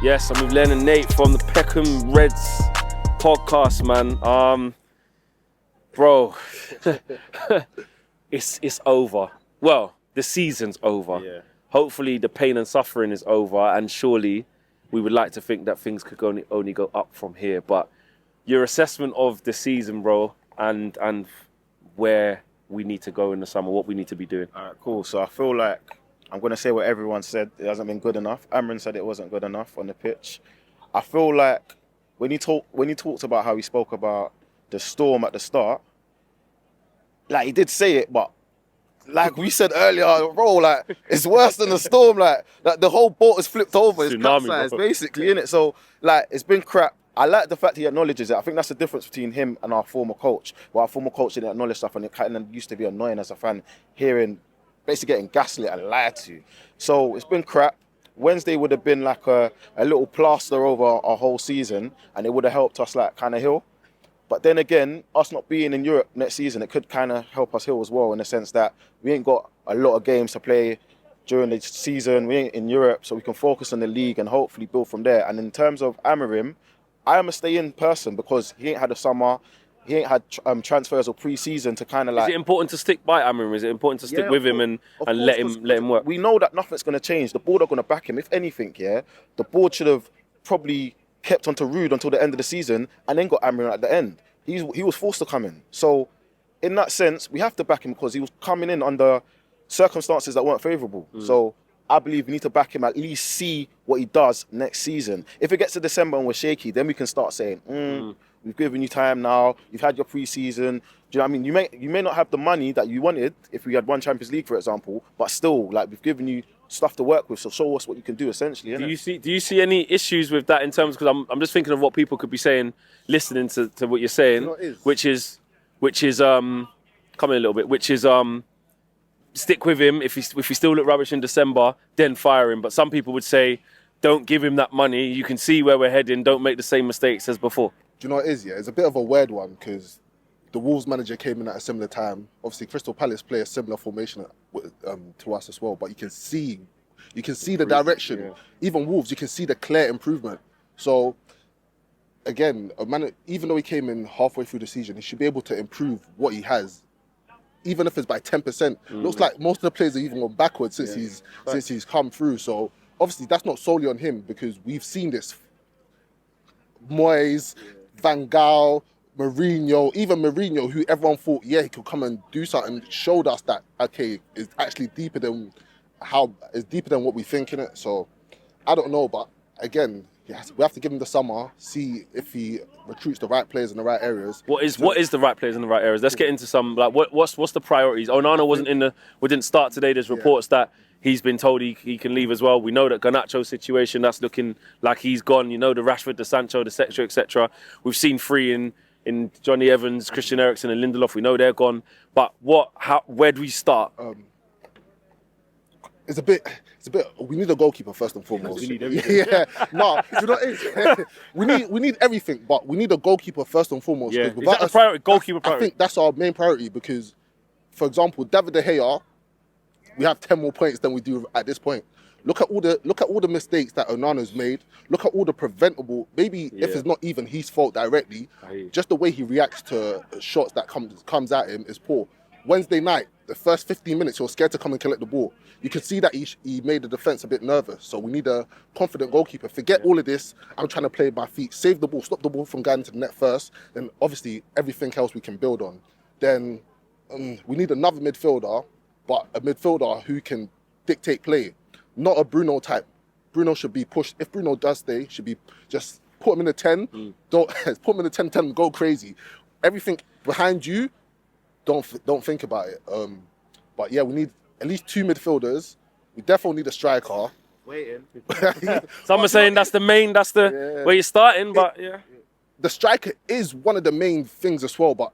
Yes, I'm with Len and Nate from the Peckham Reds podcast, man. Bro, it's over. Well, the season's over. Yeah. Hopefully the pain and suffering is over, and surely we would like to think that things could only go up from here. But your assessment of the season, bro, and where we need to go in the summer, what we need to be doing. All right, cool. So I feel like I'm going to say what everyone said. It hasn't been good enough. Amorim said it wasn't good enough on the pitch. I feel like when he talked about how he spoke about the storm at the start, like he did say it, but like we said earlier, bro, like it's worse than the storm. Like the whole boat is flipped over. It's capsized, basically, innit? So like it's been crap. I like the fact he acknowledges it. I think that's the difference between him and our former coach. Well, our former coach didn't acknowledge stuff, and it kind of used to be annoying as a fan hearing, basically getting gaslit and lied to. So it's been crap. Wednesday would have been like a little plaster over our whole season, and it would have helped us like kind of heal. But then again, us not being in Europe next season, it could kind of help us heal as well, in the sense that we ain't got a lot of games to play during the season. We ain't in Europe, so we can focus on the league and hopefully build from there. And in terms of Amorim, I am a stay-in person because he ain't had a summer, he ain't had transfers or pre-season to kind of like... Is it important to stick by Amorim? Is it important to stick with him and let him work? We know that nothing's going to change. The board are going to back him. If anything, yeah, the board should have probably kept onto Ruud until the end of the season and then got Amorim at the end. He was forced to come in. So in that sense, we have to back him because he was coming in under circumstances that weren't favourable. So I believe we need to back him, at least see what he does next season. If it gets to December and we're shaky, then we can start saying, we've given you time now, you've had your pre-season. Do you know what I mean? You may not have the money that you wanted if we had won Champions League, for example, but still, like, we've given you stuff to work with, so show us what you can do, essentially. Do you see any issues with that in terms, because I'm just thinking of what people could be saying, listening to what you're saying, which is come in a little bit, which is stick with him. If he still look rubbish in December, then fire him. But some people would say, don't give him that money. You can see where we're heading. Don't make the same mistakes as before. Do you know what it is? Yeah, it's a bit of a weird one because the Wolves manager came in at a similar time. Obviously, Crystal Palace play a similar formation to us as well. But you can see the direction. Yeah. Even Wolves, you can see the clear improvement. So again, even though he came in halfway through the season, he should be able to improve what he has. Even if it's by 10%, looks like most of the players have even gone backwards since he's come through. So obviously that's not solely on him because we've seen this. Moyes, Van Gaal, Mourinho, even Mourinho, who everyone thought, yeah, he could come and do something, showed us that okay, it's actually deeper than what we think in it. So I don't know, but again, yes, we have to give him the summer, see if he recruits the right players in the right areas. What is the right players in the right areas? Let's get into some, like, what's the priorities? Onana didn't start today. There's reports that he's been told he can leave as well. We know that Garnacho's situation, that's looking like he's gone. You know, the Rashford, the Sancho, the etc. We've seen three in Johnny Evans, Christian Eriksen and Lindelof. We know they're gone. But where do we start? It's a bit. We need a goalkeeper first and foremost. We need everything. Yeah, no, you know what it is? we need everything, but we need a goalkeeper first and foremost. Yeah, is that a priority? Goalkeeper priority. I think that's our main priority because, for example, David De Gea, we have 10 more points than we do at this point. Look at all the mistakes that Onana's made. Look at all the preventable. Maybe if it's not even his fault directly, just the way he reacts to shots that comes at him is poor. Wednesday night, the first 15 minutes, he was scared to come and collect the ball. You can see that he made the defence a bit nervous. So we need a confident goalkeeper. Forget all of this. I'm trying to play my feet. Save the ball. Stop the ball from going into the net first. Then obviously everything else we can build on. Then we need another midfielder, but a midfielder who can dictate play. Not a Bruno type. Bruno should be pushed. If Bruno does stay, should be just put him in the 10. Don't put him in the 10, go crazy. Everything behind you, don't think about it. But yeah, we need at least 2 midfielders. We definitely need a striker. Waiting. Some are saying that's where you're starting, but yeah. The striker is one of the main things as well, but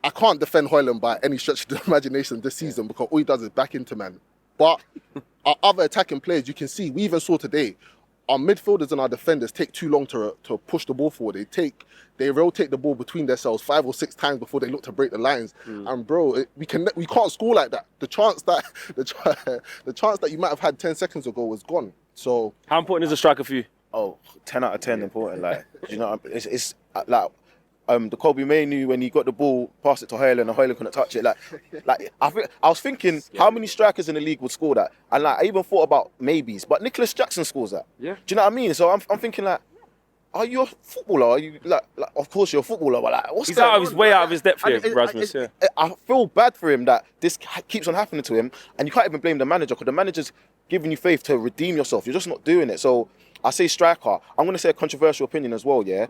I can't defend Højlund by any stretch of the imagination this season because all he does is back into man. But our other attacking players, you can see, we even saw today, our midfielders and our defenders take too long to push the ball forward. They rotate the ball between themselves 5 or 6 times before they look to break the lines. And bro, we can't score like that. The chance that you might have had 10 seconds ago was gone. So how important is a striker for you? Oh, 10 out of 10 important. Like, do you know, it's like the Kobe Mainoo when he got the ball, passed it to Hoyland, and Hoyland couldn't touch it. Like I was thinking, how many strikers in the league would score that? And like I even thought about maybes, but Nicholas Jackson scores that. Yeah. Do you know what I mean? So I'm thinking like, are you a footballer? Are you like of course you're a footballer, but like what's He's going out of his on? way, out of his depth here, Rasmus. Yeah. I feel bad for him that this keeps on happening to him, and you can't even blame the manager because the manager's giving you faith to redeem yourself. You're just not doing it. So I say striker. I'm going to say a controversial opinion as well, yeah?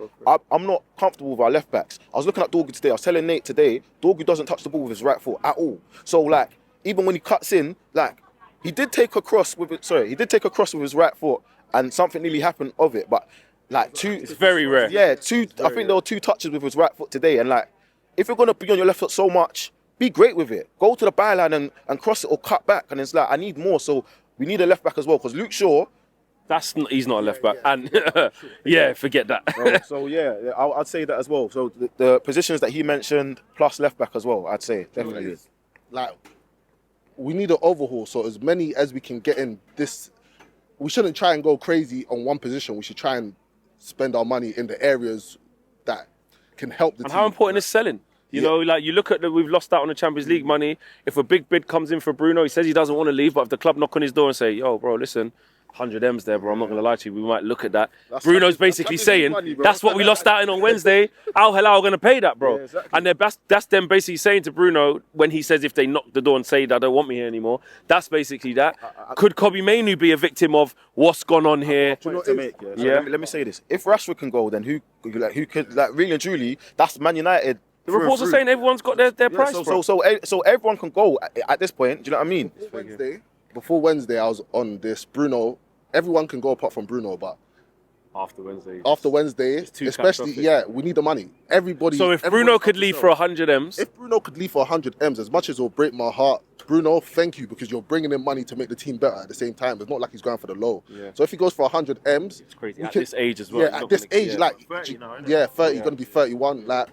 I'm not comfortable with our left backs. I was looking at Dorgu today. I was telling Nate today, Dorgu doesn't touch the ball with his right foot at all. So, like, even when he cuts in, like, he did take a cross with his right foot and something nearly happened of it. But, like, It's very rare. Yeah, I think there were 2 touches with his right foot today. And, like, if you're going to be on your left foot so much, be great with it. Go to the byline and cross it or cut back. And it's like, I need more. So we need a left back as well because Luke Shaw, He's not a left back, and yeah, forget that. So yeah, I'd say that as well. So the positions that he mentioned plus left back as well, I'd say definitely. Like, we need an overhaul. So as many as we can get in this, we shouldn't try and go crazy on one position. We should try and spend our money in the areas that can help the team. And how important is selling? You know, like you look at we've lost out on the Champions League money. If a big bid comes in for Bruno, he says he doesn't want to leave, but if the club knock on his door and say, yo, bro, listen, 100 M's there, bro. I'm not going to lie to you. We might look at that. Bruno's basically saying, that's what we lost out on Wednesday. Al Hilal are going to pay that, bro. Yeah, exactly. And that's them basically saying to Bruno, when he says if they knock the door and say that they don't want me here anymore, that's basically that. Could Kobe Mainoo be a victim of what's gone on here? Let me say this. If Rashford can go, then who could, like, really and truly, that's Man United. The reports are saying everyone's got their price, bro. So everyone can go at this point. Do you know what I mean? Before Wednesday, I was on this. Bruno, everyone can go apart from Bruno, but after Wednesday, especially, we need the money. Everybody. So if Bruno could leave for 100 M's, as much as it'll break my heart, Bruno, thank you, because you're bringing in money to make the team better at the same time. It's not like he's going for the low. Yeah. So if he goes for 100 M's, it's crazy at this age as well. Yeah, at this age, like 30 now, 30. You're gonna be 31. Like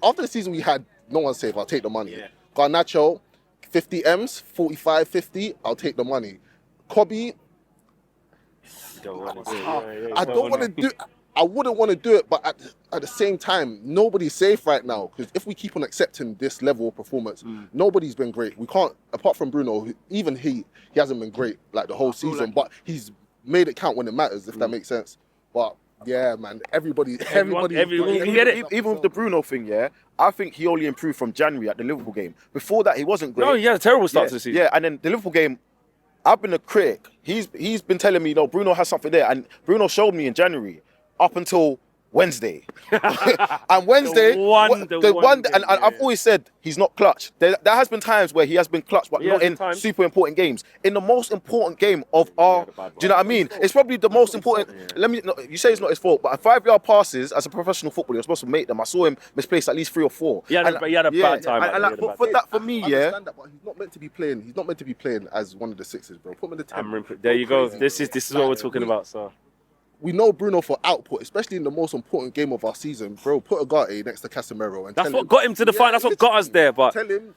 after the season we had, no one's safe. I'll take the money. Yeah. Garnacho, 50 M's, 45, 50. I'll take the money. Kobe, I don't want to do. I wouldn't want to do it, but at the same time, nobody's safe right now. Because if we keep on accepting this level of performance, nobody's been great. We can't, apart from Bruno, even he hasn't been great like the whole season. But he's made it count when it matters, if that makes sense. But yeah, man, everybody can get it. Even with the Bruno thing, yeah, I think he only improved from January at the Liverpool game. Before that, he wasn't great. No, he had a terrible start to the season. Yeah, and then the Liverpool game, I've been a critic. He's been telling me, no, Bruno has something there, and Bruno showed me in January up until Wednesday. And Wednesday, and I've always said he's not clutch. There has been times where he has been clutch, but not in super important games. In the most important game of our, do you know what I mean? It's probably the most important. You say it's not his fault, but 5-yard passes as a professional footballer, you're supposed to make them. I saw him misplace at least 3 or 4. He had a bad time. And for me, yeah. That, but he's not meant to be playing. He's not meant to be playing as one of the 6s, bro. Put him in the 10. There you go. This is what we're talking about. So. We know Bruno for output, especially in the most important game of our season, bro. Put Agate next to Casemiro, and that's what got him to the final. That's what got us there. But tell him,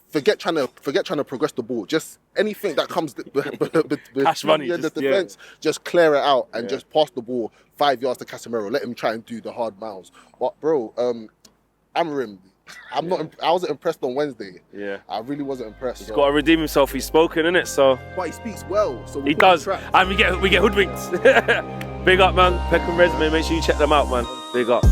forget trying to progress the ball. Just anything that comes cash money, the defense, just clear it out and just pass the ball 5 yards to Casemiro. Let him try and do the hard miles. But bro, Amorim, I wasn't impressed on Wednesday. Yeah, I really wasn't impressed. He's got to redeem himself. He's spoken, innit? So, but he speaks well. So he does, and we get hoodwinked. Big up, man. Peckham Resume. Make sure you check them out, man. Big up.